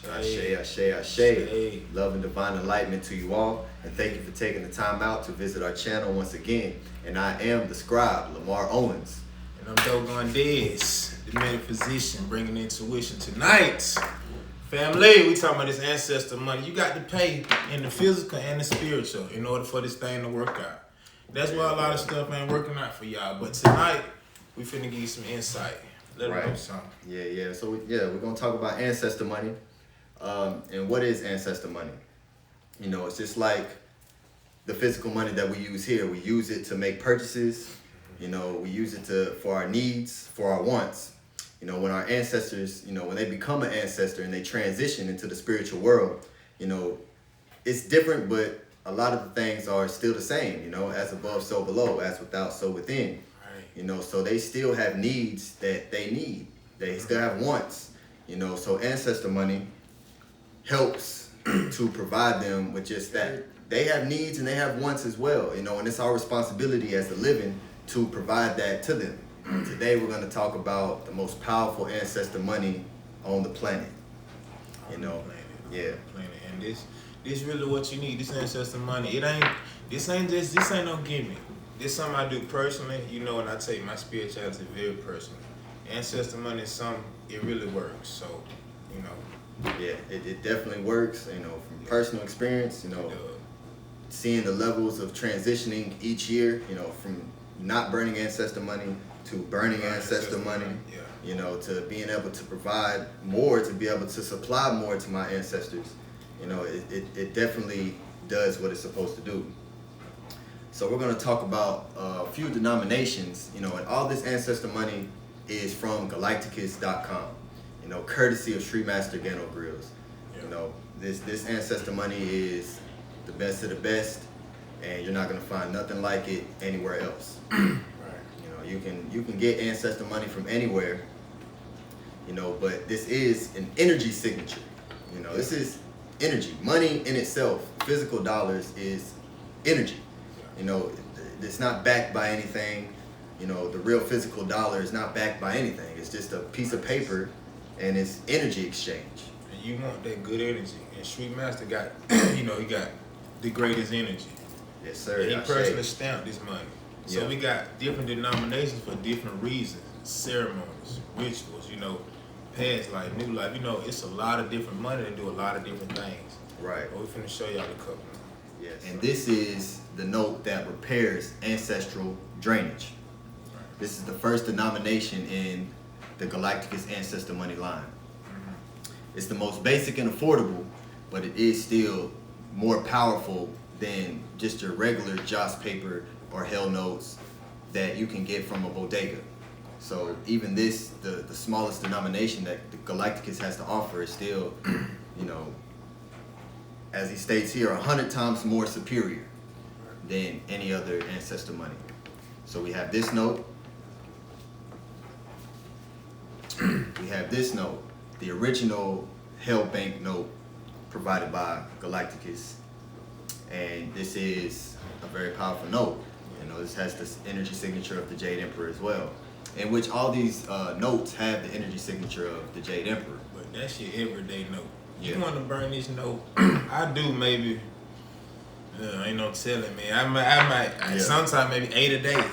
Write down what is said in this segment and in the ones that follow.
Ashe. Love and divine enlightenment to you all. And thank you for taking the time out to visit our channel once again. And I am the scribe, Lamar Owens. And I'm Doggone Dez, the metaphysician, bringing intuition tonight. Family, we talking about this ancestor money. You got to pay in the physical and the spiritual in order for this thing to work out. That's why a lot of stuff ain't working out for y'all. But tonight, we finna give you some insight. Let them know something. Yeah. So we're gonna talk about ancestor money. And what is ancestor money? You know, it's just like the physical money that we use here. We use it to make purchases. You know, we use it for our needs, for our wants. You know, when our ancestors, you know, when they become an ancestor and they transition into the spiritual world, you know, it's different, but a lot of the things are still the same, you know, as above, so below, as without, so within. Right. You know, so they still have needs that they need. They still have wants, you know, so ancestor money helps to provide them with just that. They have needs and they have wants as well, you know, and it's our responsibility as the living to provide that to them. Today we're going to talk about the most powerful ancestor money on the planet. You know, Planet. And this really what you need. This ancestor money. This ain't no gimmick. This something I do personally. You know, and I take my spirituality very personally. Ancestor money is something. It really works. So, you know. Yeah, it definitely works. You know, from personal experience. You know, seeing the levels of transitioning each year. You know, from not burning ancestor money to burning ancestor money, you know, to being able to provide more, to be able to supply more to my ancestors. You know, it definitely does what it's supposed to do. So we're going to talk about a few denominations, you know, and all this ancestor money is from GaLIGHTicus.com, you know, courtesy of Sri Master Gano Grills. Yeah. You know, this ancestor money is the best of the best, and you're not going to find nothing like it anywhere else. You can get ancestor money from anywhere, you know, but this is an energy signature. You know, this is energy. Money in itself, physical dollars, is energy. You know, it's not backed by anything. You know, the real physical dollar is not backed by anything. It's just a piece of paper, and it's energy exchange. And you want that good energy. And Sweet Master got, you know, he got the greatest energy. Yes, sir. And he personally stamped this money. So we got different denominations for different reasons, ceremonies, rituals, you know, past life, new life. You know, it's a lot of different money to do a lot of different things. Right. But we're finna show y'all the couple. Yes. And this is the note that repairs ancestral drainage. Right. This is the first denomination in the GaLIGHTicus ancestor money line. It's the most basic and affordable, but it is still more powerful than just your regular Joss paper or hell notes that you can get from a bodega. So even this, the smallest denomination that the GaLIGHTicus has to offer is still, you know, as he states here, 100 times more superior than any other ancestor money. So we have this note. We have this note, the original Hell Bank note provided by GaLIGHTicus. And this is a very powerful note. You know, this has this energy signature of the Jade Emperor as well, in which all these notes have the energy signature of the Jade Emperor. But that's your everyday note. You want to burn this note? I do maybe. Ain't no telling, man. I might sometimes maybe 8 a day.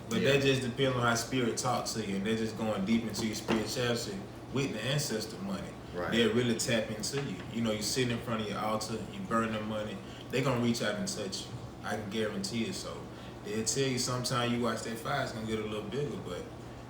But that just depends on how spirit talks to you, and they're just going deep into your spirituality with the ancestor money. Right. They really tap into you. You know, you sit in front of your altar, you burn the money. They're gonna reach out and touch you. I can guarantee it. So they'll tell you sometimes you watch that fire, it's gonna get a little bigger, but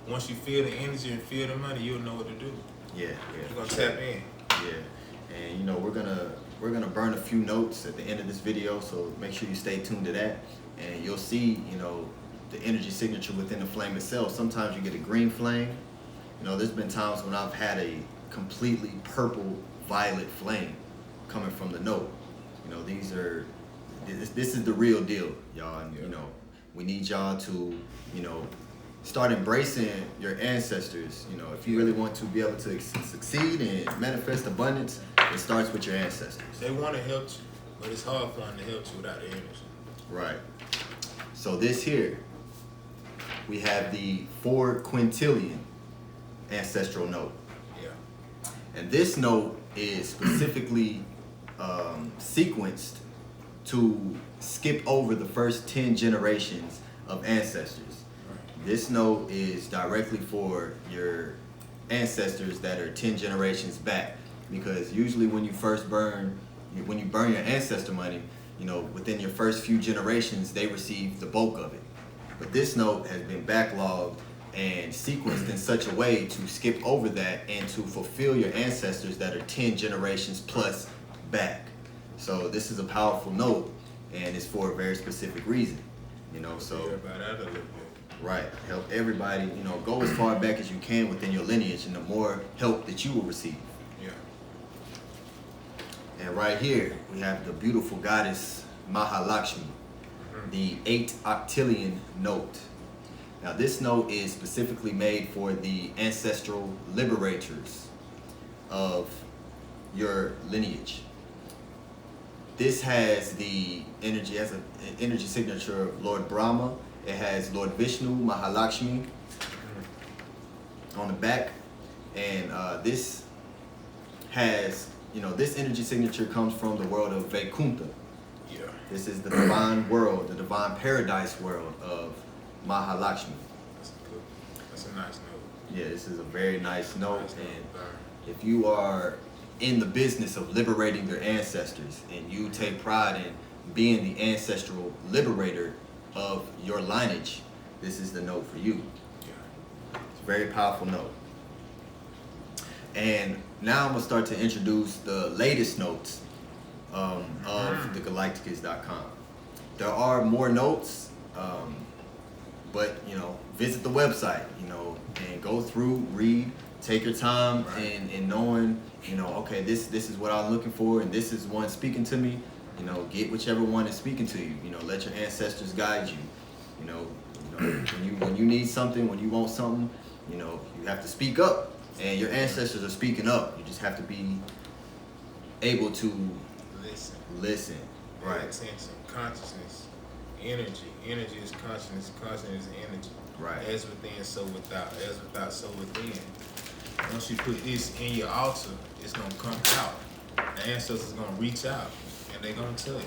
once you feel the energy and feel the money, you'll know what to do. Yeah. You're gonna tap in. Yeah. And you know, we're gonna burn a few notes at the end of this video, so make sure you stay tuned to that. And you'll see, you know, the energy signature within the flame itself. Sometimes you get a green flame. You know, there's been times when I've had a completely purple violet flame coming from the note. You know, this is the real deal, y'all. And, you know, we need y'all to, you know, start embracing your ancestors. You know, if you really want to be able to succeed and manifest abundance, it starts with your ancestors. They want to help you, but it's hard for them to help you without the energy. Right. So this here, we have the 4 quintillion ancestral note. Yeah. And this note is specifically sequenced to skip over the first 10 generations of ancestors. This note is directly for your ancestors that are 10 generations back, because usually when you burn your ancestor money, you know, within your first few generations, they receive the bulk of it. But this note has been backlogged and sequenced in such a way to skip over that and to fulfill your ancestors that are 10 generations plus back. So this is a powerful note, and it's for a very specific reason, you know. So right, help everybody, you know, go as far back as you can within your lineage, and the more help that you will receive. Yeah. And right here we have the beautiful goddess Mahalakshmi, the 8 octillion note. Now this note is specifically made for the ancestral liberators of your lineage. This has the energy, has an energy signature of Lord Brahma. It has Lord Vishnu, Mahalakshmi on the back. And this has, you know, this energy signature comes from the world of Vaikuntha. Yeah. This is the divine world, the divine paradise world of Mahalakshmi. That's a nice note. Yeah, this is a very nice note. And if you are in the business of liberating your ancestors and you take pride in being the ancestral liberator of your lineage, this is the note for you. Yeah. It's a very powerful note. And now I'm going to start to introduce the latest notes of the GaLIGHTicus.com. There are more notes, but, you know, visit the website, you know, and go through, read, take your time in knowing, you know, okay, this is what I'm looking for, and this is one speaking to me. You know, get whichever one is speaking to you. You know, let your ancestors guide you. You know when you need something, when you want something, you know, you have to speak up, and your ancestors are speaking up. You just have to be able to listen. Right. Attention, consciousness, energy. Energy is consciousness. Consciousness is energy. Right. As within, so without. As without, so within. Once you put this in your altar, it's gonna come out. The ancestors are gonna reach out, and they're gonna touch.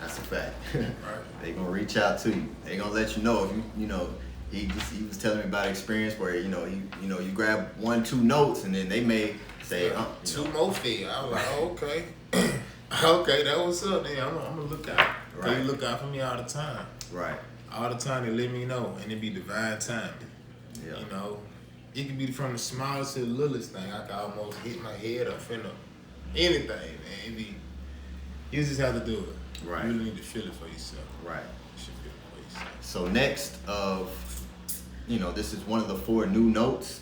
That's a fact. Right. They're gonna reach out to you. They're gonna let you know if you know. He was telling me about an experience where you grab 1-2 notes, and then they may say two more feet. I was like, oh, okay. Okay, that was up. Then I'm gonna look out. Right. They look out for me all the time. Right. All the time they let me know, and it be divine timing. Yeah. You know, it can be from the smallest to the littlest thing. I can almost hit my head up in anything, man. You just have to do it. Right. You really need to feel it for yourself. Right. You should feel it for yourself. So next this is one of the 4 new notes.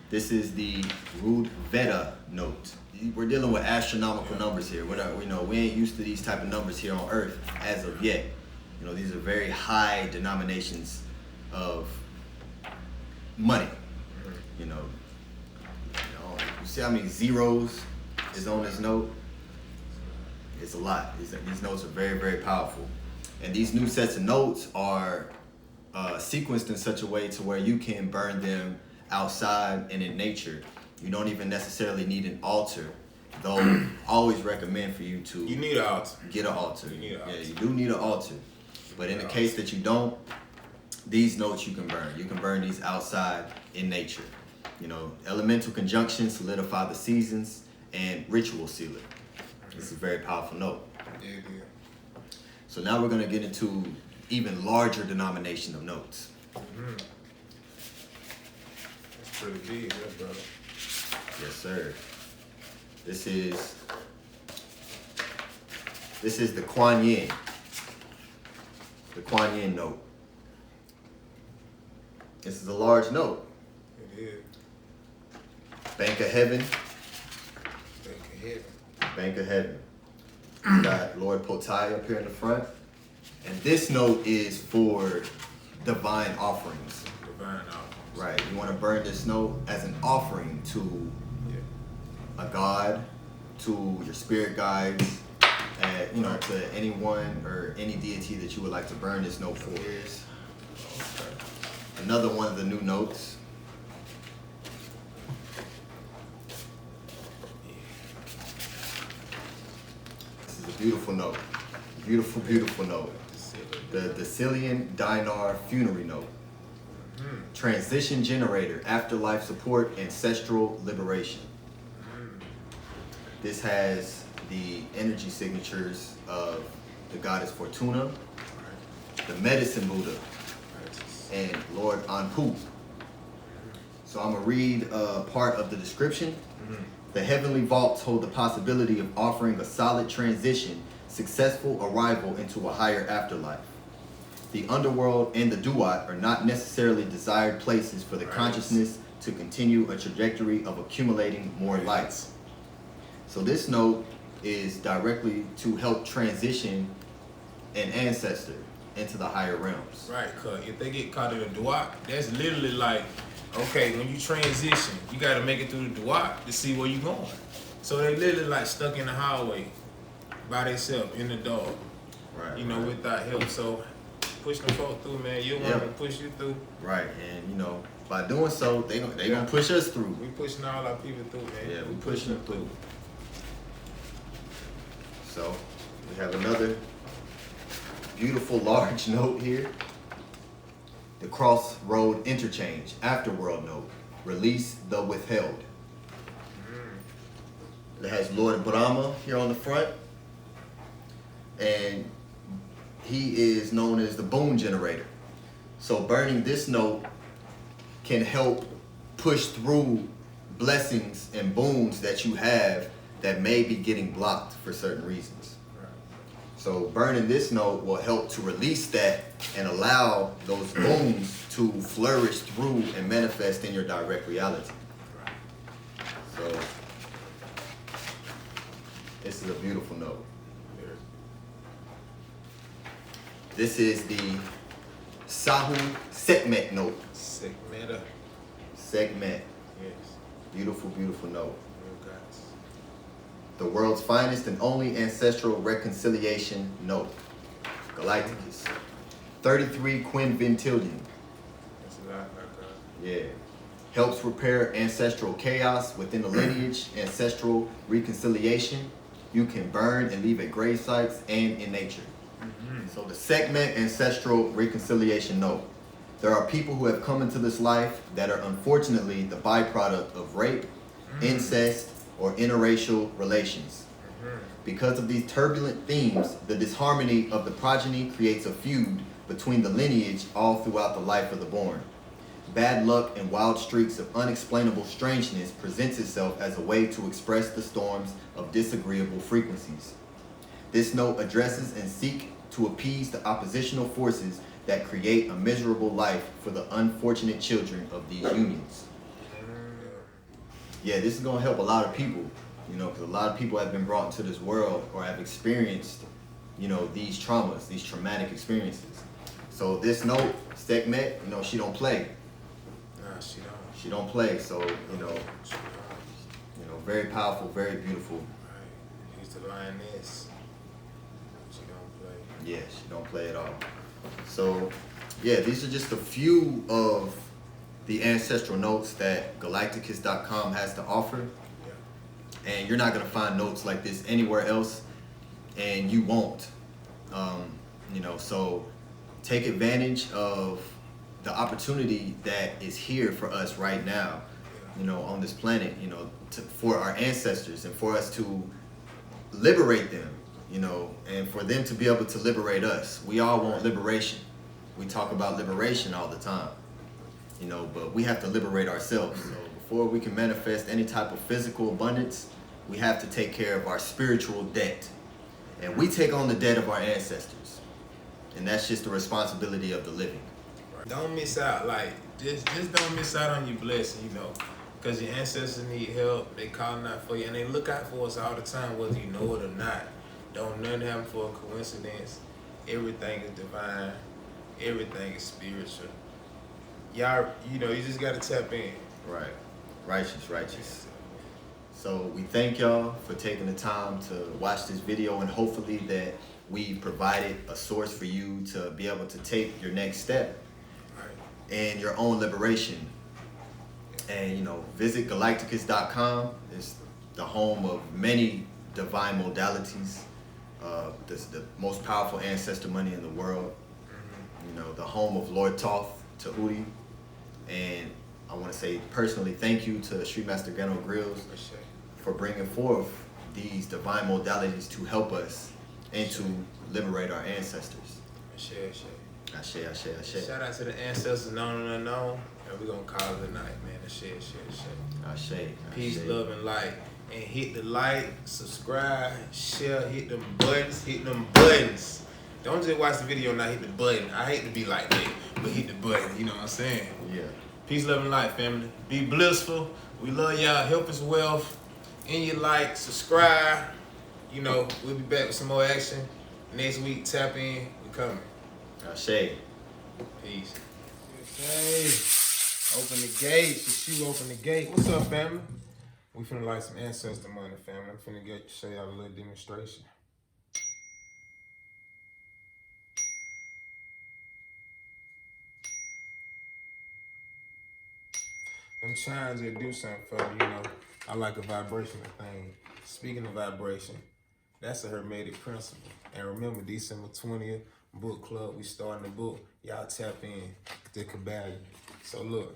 This is the Root Veda note. We're dealing with astronomical numbers here. We ain't used to these type of numbers here on Earth as of yet. You know, these are very high denominations of money. You see how many zeros is on this note? It's a lot. These notes are very, very powerful. And these new sets of notes are sequenced in such a way to where you can burn them outside and in nature. You don't even necessarily need an altar, though I always recommend for you to need an altar. Get an altar. You need an altar. Yeah, you do need an altar. But in the case that you don't, these notes you can burn. You can burn these outside in nature. You know, elemental conjunctions solidify the seasons, and ritual seal it. This is a very powerful note. Yeah. So now we're going to get into even larger denomination of notes. That's pretty big, bro. Yes, sir. This is the Kuan Yin. The Kuan Yin note. This is a large note. It is. Bank of Heaven. Bank of Heaven. Bank of Heaven. You got Lord Potai up here in the front. And this note is for divine offerings. Divine offerings. Right. You want to burn this note as an offering to a god, to your spirit guides, to anyone or any deity that you would like to burn this note for. Here's another one of the new notes. Beautiful note. Beautiful, beautiful note. The decillion dinar funery note. Transition generator, afterlife support, ancestral liberation. This has the energy signatures of the goddess Fortuna, the medicine Buddha, and Lord Anpu. So I'm gonna read part of the description. The heavenly vaults hold the possibility of offering a solid transition, successful arrival into a higher afterlife. The underworld and the duat are not necessarily desired places for the consciousness to continue a trajectory of accumulating more lights. So this note is directly to help transition an ancestor into the higher realms. Right, cause if they get caught in a duat, that's literally like, okay, when you transition, you gotta make it through the duat to see where you going. So they literally like stuck in the highway by themselves in the dark, Right. you know, without help. So push them folks through, man. You want to push you through. Right, and you know, by doing so, they gonna push us through. We pushing all our people through, man. Yeah, we pushing them through. So we have another beautiful large note here. The crossroad interchange, afterworld note. Release the withheld. It has Lord Brahma here on the front. And he is known as the boon generator. So burning this note can help push through blessings and boons that you have that may be getting blocked for certain reasons. So burning this note will help to release that and allow those boons to flourish through and manifest in your direct reality. So this is a beautiful note. This is the Sahu Sekhmet note. Sekhmet. Sekhmet. Yes. Beautiful, beautiful note. Real guys. The world's finest and only ancestral reconciliation note. GaLIGHTicus. 33 quintillion. That's a lot, like that. Yeah. Helps repair ancestral chaos within the lineage, ancestral reconciliation. You can burn and leave at grave sites and in nature. So the Sekhmet Ancestral Reconciliation Note. There are people who have come into this life that are unfortunately the byproduct of rape, incest, or interracial relations. Because of these turbulent themes, the disharmony of the progeny creates a feud between the lineage all throughout the life of the born. Bad luck and wild streaks of unexplainable strangeness presents itself as a way to express the storms of disagreeable frequencies. This note addresses and seeks to appease the oppositional forces that create a miserable life for the unfortunate children of these unions. Yeah, this is going to help a lot of people, you know, because a lot of people have been brought into this world or have experienced, you know, these traumas, these traumatic experiences. So this note, Sekhmet, you know, she don't play. Nah, she don't. She don't play, so, you know, very powerful, very beautiful. Right. She's the lioness. She don't play. Yeah, she don't play at all. So, yeah, these are just a few of the ancestral notes that GaLIGHTicus.com has to offer. Yeah. And you're not going to find notes like this anywhere else, and you won't. You know, so take advantage of the opportunity that is here for us right now, you know, on this planet, you know, for our ancestors and for us to liberate them, you know, and for them to be able to liberate us. We all want liberation. We talk about liberation all the time, you know, but we have to liberate ourselves. So before we can manifest any type of physical abundance, we have to take care of our spiritual debt. And we take on the debt of our ancestors. And that's just the responsibility of the living. Don't miss out. Like, just don't miss out on your blessing, you know. Because your ancestors need help. They calling out for you. And they look out for us all the time, whether you know it or not. Don't nothing happen for a coincidence. Everything is divine. Everything is spiritual. Y'all, you know, you just got to tap in. Right. Righteous, righteous. So we thank y'all for taking the time to watch this video, and hopefully that we provided a source for you to be able to take your next step in your own liberation. And, you know, visit GaLIGHTicus.com. It's the home of many divine modalities. This is the most powerful ancestor money in the world. You know, the home of Lord Thoth Tahuti. And I want to say personally thank you to Street Master Gano Grills for bringing forth these divine modalities to help us and to liberate our ancestors. Ashe. Shout out to the ancestors known and unknown. And we're going to call it a night, man. Ashe. Peace, love, and light. And hit the like, subscribe, share, hit them buttons. Don't just watch the video and not hit the button. I hate to be like that, but hit the button, you know what I'm saying? Yeah. Peace, love, and light, family. Be blissful. We love y'all. Help us wealth. In your like, subscribe. You know, we'll be back with some more action. Next week, tap in. We coming. Ashe. Peace. Okay. Open the gate. Shoe open the gate. What's up, family? We finna light some ancestor money, family. I'm finna show y'all a little demonstration. Them chimes that do something for me, you know. I like a vibrational thing. Speaking of vibration, that's a hermetic principle. And remember, December 20th, book club, we starting the book. Y'all tap in, the Kabbalion. So look,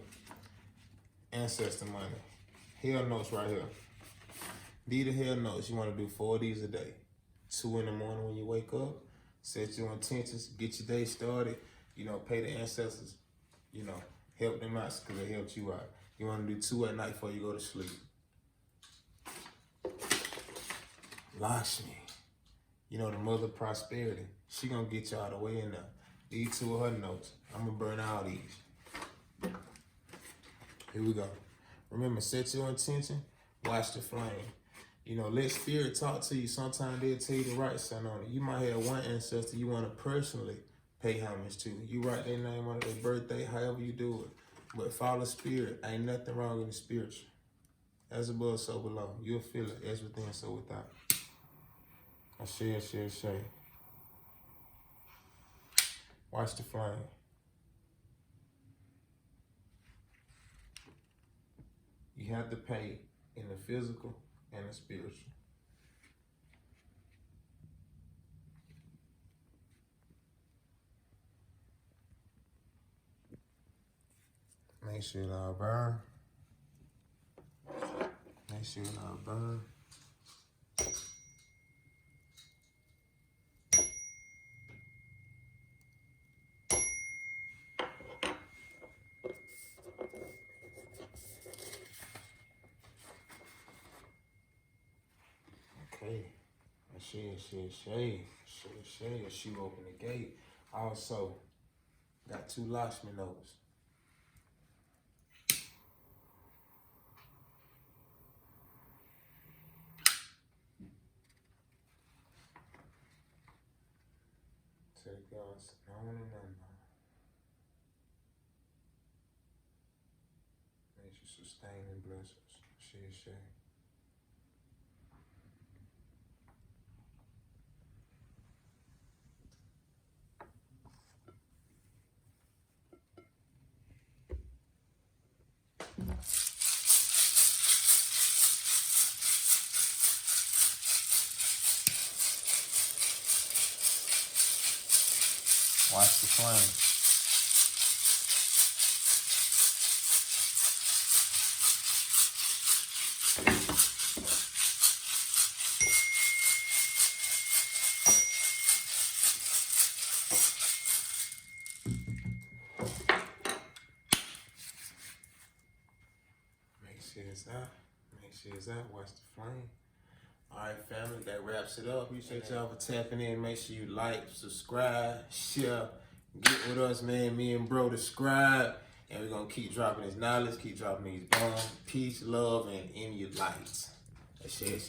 ancestor money. Hell notes right here. These are hell notes. You want to do 4 of these a day. 2 in the morning when you wake up. Set your intentions. Get your day started. You know, pay the ancestors. You know, help them out because they helped you out. You want to do 2 at night before you go to sleep. Lakshmi. You know, the mother of prosperity. She going to get you all the way in there. These 2 of her notes. I'm going to burn all these. Here we go. Remember, set your intention. Watch the flame. You know, let spirit talk to you. Sometimes they'll tell you to write something on it. You might have one ancestor you want to personally pay homage to. You write their name on their birthday, however you do it. But follow spirit. Ain't nothing wrong with the spiritual. As above, so below. You'll feel it as within, so without. Ashe. Watch the flame. You have to pay in the physical and the spiritual. Make sure it all burn. Make sure it all burn. Okay. She open the gate. Also, got 2 Lakshmi notes. To the gods, known and unknown. May you sustain and bless us. Ashe. Watch the flame. Make sure it's out. Watch the flame. All right, family, that wraps it up. Appreciate y'all for tapping in. Make sure you like, subscribe, share, get with us, man. Me and bro, subscribe. And we're going to keep dropping this knowledge, keep dropping these bombs. Peace, love, and in your light. Share.